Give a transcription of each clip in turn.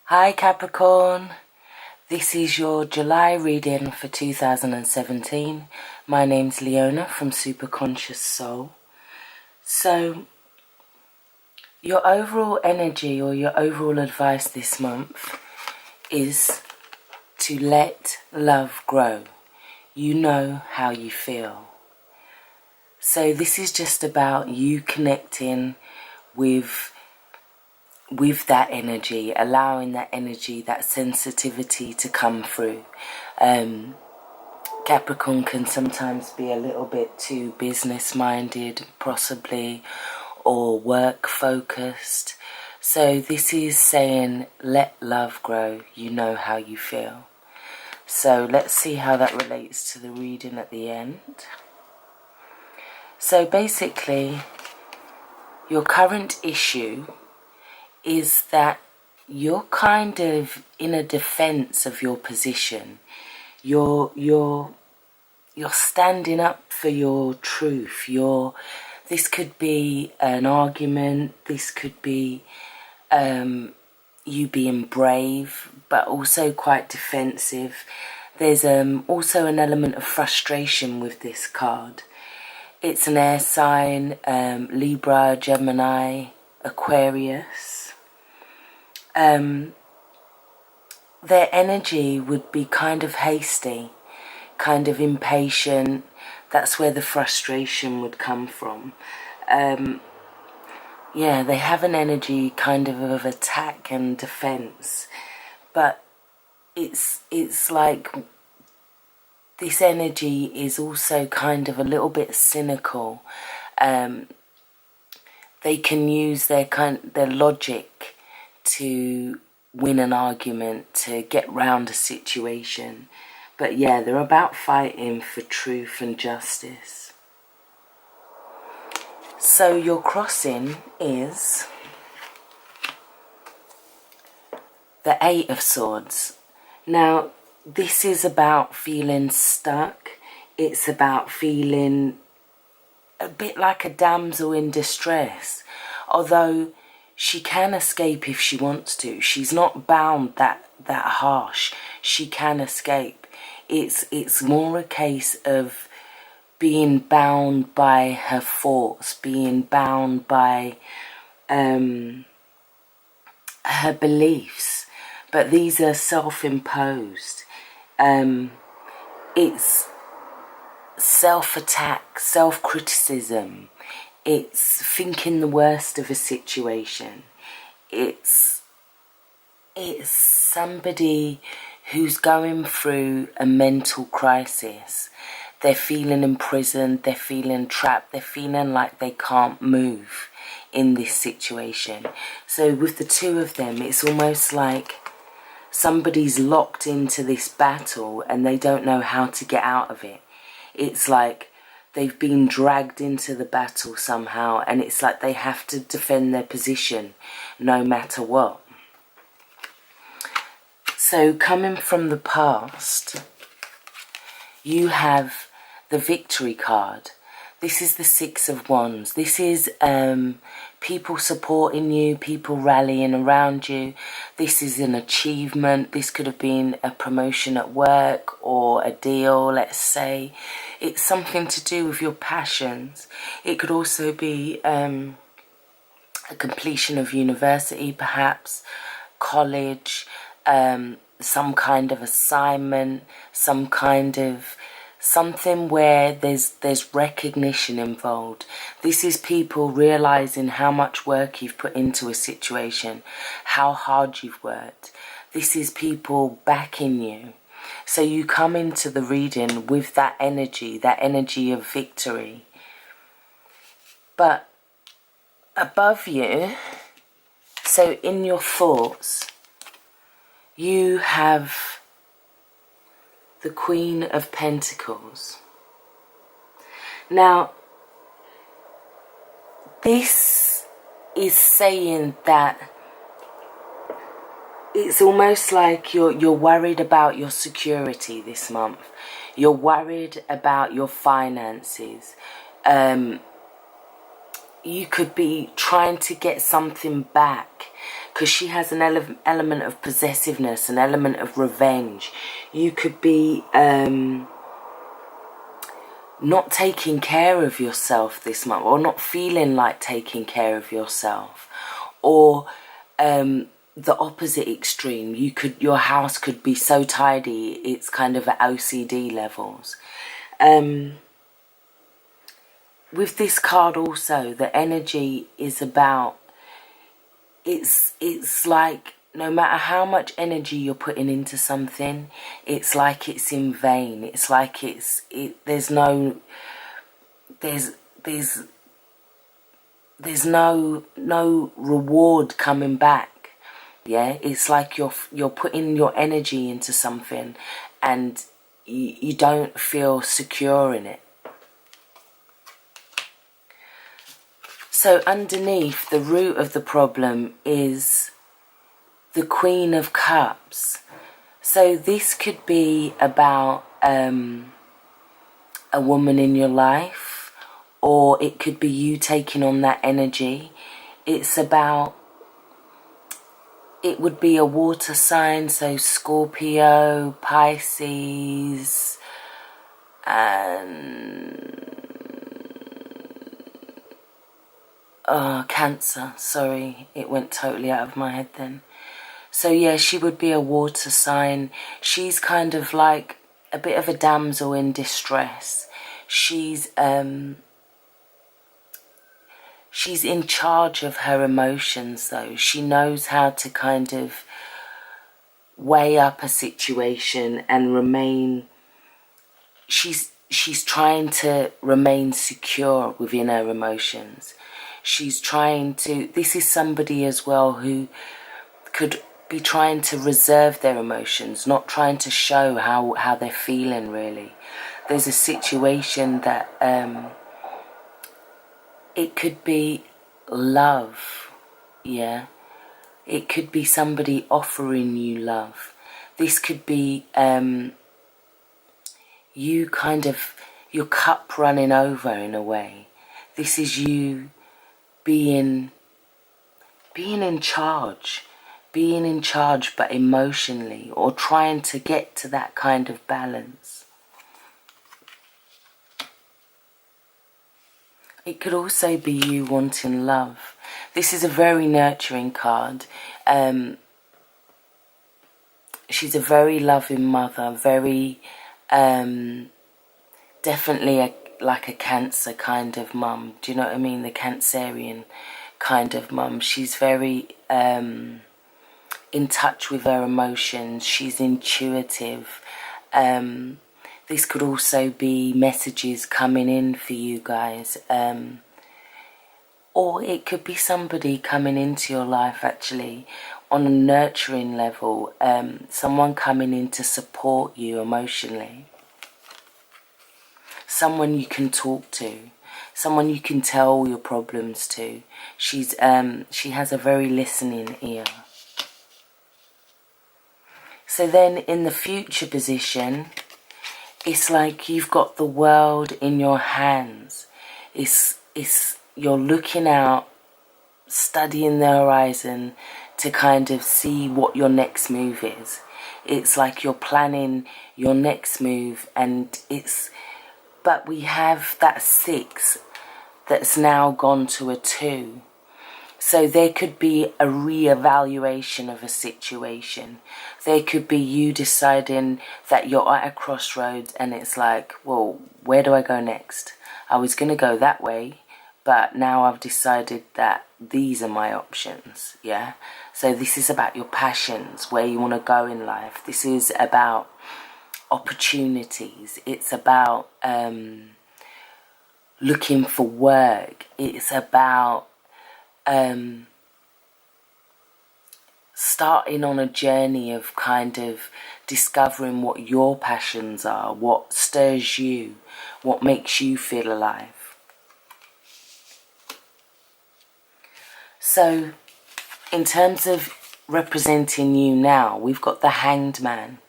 Hi Capricorn, this is your July reading for 2017. My name's Leona from Supra Conscioussoul. So, your overall energy or your overall advice this month is to let love grow. You know how you feel. So this is just about you connecting with that energy, allowing that energy, that sensitivity to come through. Capricorn can sometimes be a little bit too business-minded, possibly, or work-focused. So this is saying, let love grow, you know how you feel. So let's see how that relates to the reading at the end. So basically, your current issue is that you're kind of in a defense of your position. You're standing up for your truth. This could be an argument. This could be you being brave, but also quite defensive. There's also an element of frustration with this card. It's an air sign, Libra, Gemini, Aquarius. Their energy would be kind of hasty, kind of impatient. That's where the frustration would come from. Yeah, they have an energy kind of attack and defense, but it's like this energy is also kind of a little bit cynical. They can use their logic to win an argument, to get round a situation. But yeah, they're about fighting for truth and justice. So your crossing is the Eight of Swords. Now, this is about feeling stuck. It's about feeling a bit like a damsel in distress. Although she can escape if she wants to. She's not bound that harsh. She can escape. It's more a case of being bound by her thoughts, being bound by her beliefs. But these are self-imposed. It's self-attack, self-criticism. It's thinking the worst of a situation. It's somebody who's going through a mental crisis. They're feeling imprisoned, they're feeling trapped, they're feeling like they can't move in this situation. So with the two of them, it's almost like somebody's locked into this battle and they don't know how to get out of it. It's like they've been dragged into the battle somehow, and it's like they have to defend their position no matter what. So coming from the past, you have the Victory card. This is the Six of Wands. This is people supporting you, people rallying around you. This is an achievement. This could have been a promotion at work or a deal, let's say. It's something to do with your passions. It could also be a completion of university, perhaps, college, some kind of assignment, some kind of something where there's recognition involved. This is people realizing how much work you've put into a situation, how hard you've worked. This is people backing you. So you come into the reading with that energy of victory. But above you, so in your thoughts, you have the Queen of Pentacles. Now, this is saying that it's almost like you're worried about your security this month. You're worried about your finances. You could be trying to get something back because she has an element of possessiveness, an element of revenge. You could be not taking care of yourself this month, or not feeling like taking care of yourself, or the opposite extreme. Your house could be so tidy it's kind of at OCD levels. With this card also, the energy is about, it's like no matter how much energy you're putting into something, it's like it's in vain. It's like there's no reward coming back. Yeah, it's like you're putting your energy into something and you don't feel secure in it. So underneath, the root of the problem is the Queen of Cups. So this could be about a woman in your life, or it could be you taking on that energy. It's about, it would be a water sign, so Scorpio, Pisces, and Cancer. Sorry, it went totally out of my head then. So yeah, she would be a water sign. She's kind of like a bit of a damsel in distress. She's in charge of her emotions though. She knows how to kind of weigh up a situation and remain, she's trying to remain secure within her emotions. She's trying to, this is somebody as well who could be trying to reserve their emotions, not trying to show how they're feeling really. There's a situation that it could be love, yeah. It could be somebody offering you love. This could be you kind of, your cup running over in a way. This is you being in charge. Being in charge but emotionally, or trying to get to that kind of balance. It could also be you wanting love. This is a very nurturing card. She's a very loving mother, very definitely like a Cancer kind of mum. Do you know what I mean? The Cancerian kind of mum. She's very in touch with her emotions. She's intuitive. This could also be messages coming in for you guys, or it could be somebody coming into your life actually on a nurturing level, someone coming in to support you emotionally, someone you can talk to, someone you can tell all your problems to. She has a very listening ear. So then in the future position, it's like you've got the world in your hands. You're looking out, studying the horizon to kind of see what your next move is. It's like you're planning your next move, but we have that 6 that's now gone to a 2. So there could be a re-evaluation of a situation. There could be you deciding that you're at a crossroads and it's like, well, where do I go next? I was going to go that way, but now I've decided that these are my options, yeah? So this is about your passions, where you want to go in life. This is about opportunities. It's about looking for work. It's about starting on a journey of kind of discovering what your passions are, what stirs you, what makes you feel alive. So in terms of representing you now, we've got the Hanged Man,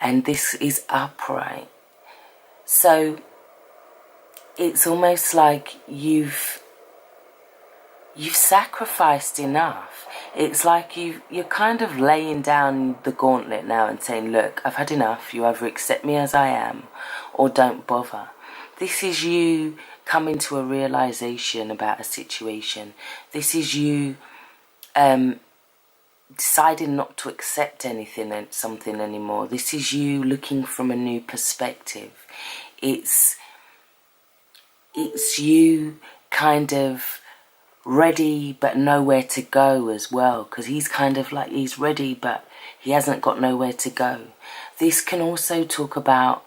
and this is upright. So it's almost like you've sacrificed enough. It's like you're kind of laying down the gauntlet now and saying, look, I've had enough. You either accept me as I am or don't bother. This is you coming to a realization about a situation. This is you deciding not to accept anything and something anymore. This is you looking from a new perspective. It's you kind of ready but nowhere to go as well, because he's kind of like he's ready but he hasn't got nowhere to go. This can also talk about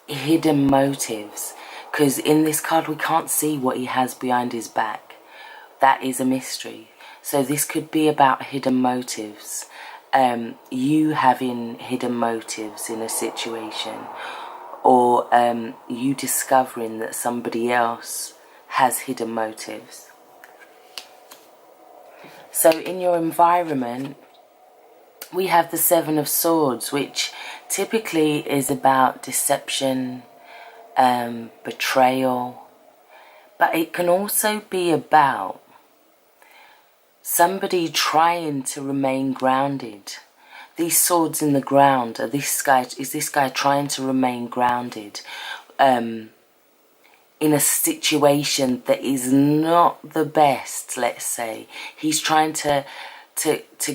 hidden motives, because in this card we can't see what he has behind his back. That is a mystery. So this could be about hidden motives, you having hidden motives in a situation, or you discovering that somebody else has hidden motives. So in your environment, we have the Seven of Swords, which typically is about deception, betrayal, but it can also be about somebody trying to remain grounded. These swords in the ground, is this guy trying to remain grounded in a situation that is not the best, let's say. He's trying to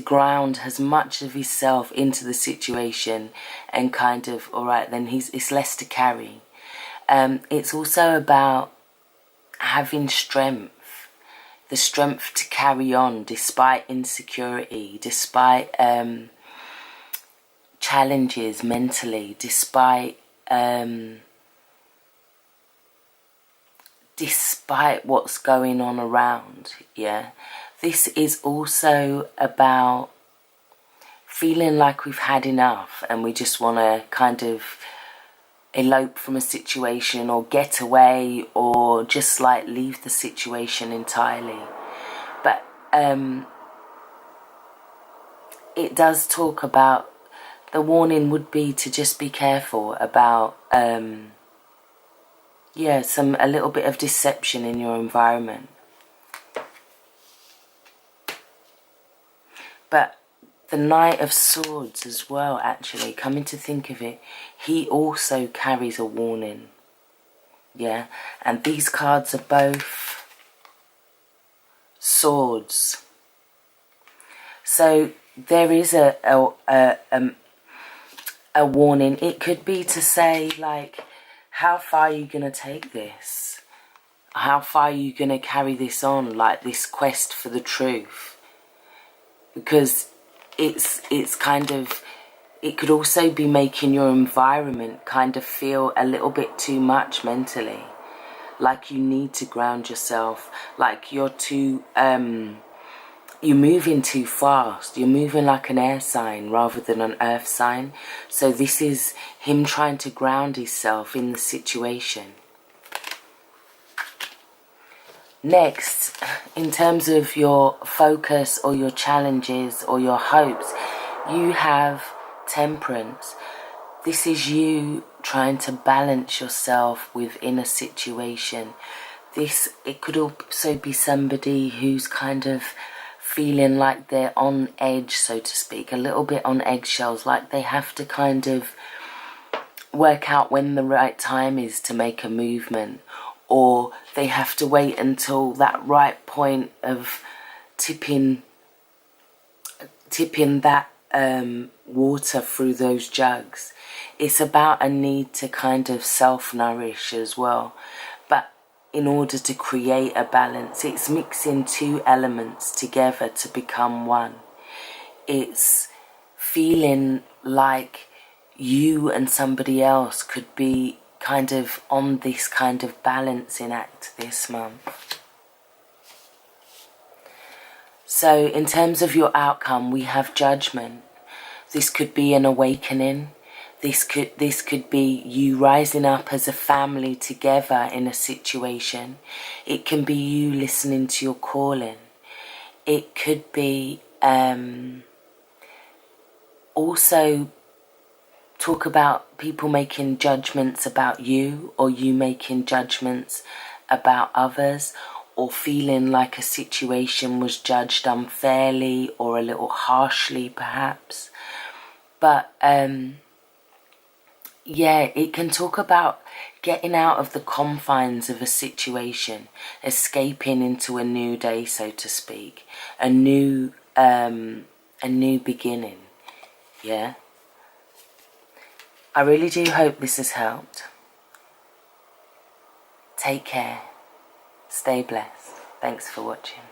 ground as much of himself into the situation and kind of, all right, then it's less to carry. It's also about having strength, the strength to carry on despite insecurity, despite challenges mentally, despite what's going on around. Yeah, this is also about feeling like we've had enough and we just want to kind of elope from a situation or get away or just like leave the situation entirely. But it does talk about, the warning would be to just be careful about a little bit of deception in your environment. But the Knight of Swords as well, actually, coming to think of it, he also carries a warning. Yeah, and these cards are both swords. So there is a warning. It could be to say, like, how far are you going to take this? How far are you going to carry this on, like this quest for the truth? Because it's kind of, it could also be making your environment kind of feel a little bit too much mentally. Like you need to ground yourself, like you're moving too fast. You're moving like an air sign rather than an earth sign. So this is him trying to ground himself in the situation. Next, in terms of your focus or your challenges or your hopes, you have Temperance. This is you trying to balance yourself within a situation. It could also be somebody who's kind of feeling like they're on edge, so to speak, a little bit on eggshells, like they have to kind of work out when the right time is to make a movement, or they have to wait until that right point of tipping that water through those jugs. It's about a need to kind of self-nourish as well, but in order to create a balance, it's mixing two elements together to become one. It's feeling like you and somebody else could be kind of on this kind of balancing act this month. So in terms of your outcome, we have Judgment. This could be an awakening. This could be you rising up as a family together in a situation. It can be you listening to your calling. It could be also talk about people making judgments about you, or you making judgments about others, or feeling like a situation was judged unfairly or a little harshly perhaps. But yeah, it can talk about getting out of the confines of a situation, escaping into a new day, so to speak, a new beginning. Yeah, I really do hope this has helped. Take care, stay blessed. Thanks for watching.